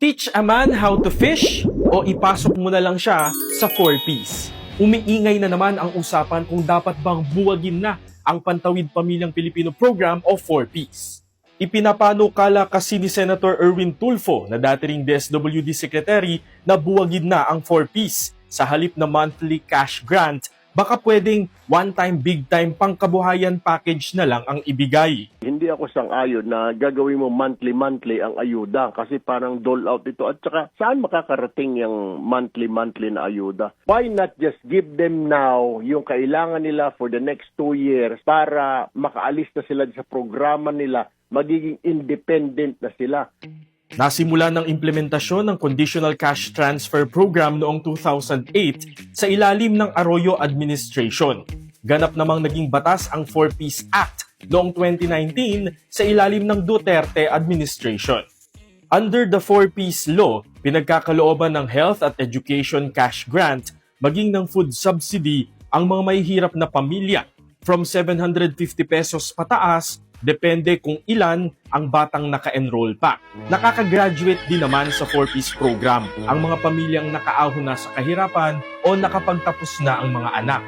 Teach a man how to fish o ipasok mo na lang siya sa 4Ps. Umiingay na naman ang usapan kung dapat bang buwagin na ang Pantawid Pamilyang Pilipino Program o 4Ps. Ipinapanukala kasi ni Senator Erwin Tulfo na dati ring DSWD Secretary na buwagin na ang 4Ps sa halip na monthly cash grant. Baka pwedeng one-time, big-time pangkabuhayan package na lang ang ibigay. Hindi ako sang-ayon na gagawin mo monthly ang ayuda kasi parang dole out ito. At saka saan makakarating yung monthly na ayuda? Why not just give them now yung kailangan nila for the next 2 years para makaalis na sila sa programa nila, magiging independent na sila. Nasimula ng implementasyon ng Conditional Cash Transfer Program noong 2008 sa ilalim ng Arroyo Administration. Ganap namang naging batas ang 4Ps Act noong 2019 sa ilalim ng Duterte Administration. Under the 4Ps Law, pinagkakalooban ng health at education cash grant maging ng food subsidy ang mga mahihirap na pamilya from 750 pesos pataas. Depende kung ilan ang batang naka-enroll pa. Nakaka-graduate din naman sa 4Ps program ang mga pamilyang nakaahon na sa kahirapan o nakapagtapos na ang mga anak.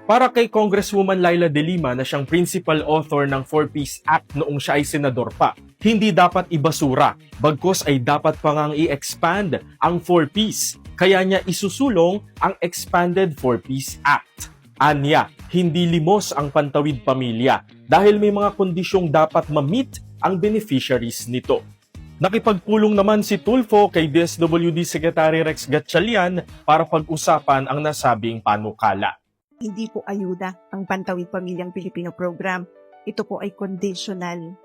Para kay Congresswoman Laila De Lima na siyang principal author ng 4Ps Act noong siya ay senador pa, hindi dapat ibasura, bagkus ay dapat pa ngang i-expand ang 4Ps. Kaya niya isusulong ang Expanded 4Ps Act. Anya, hindi limos ang Pantawid Pamilya dahil may mga kondisyong dapat ma-meet ang beneficiaries nito. Nakipagpulong naman si Tulfo kay DSWD Secretary Rex Gatchalian para pag-usapan ang nasabing panukala. Hindi po ayuda ang Pantawid Pamilyang Pilipino Program. Ito po ay conditional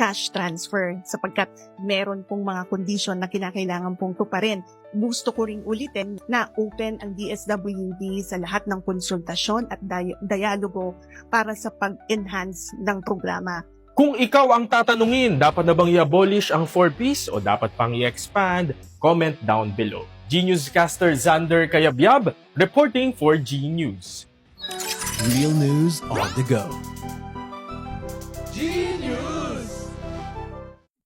cash transfer sapagkat meron pong mga kondisyon na kinakailangan pong tuparin. Gusto ko ring ulitin na open ang DSWD sa lahat ng konsultasyon at dialogo para sa pag-enhance ng programa. Kung ikaw ang tatanungin, dapat na bang i-abolish ang 4Ps o dapat pang i-expand? Comment down below. G-Newscaster Xander Kayabyab, reporting for G-News. Real news on the go. G-News!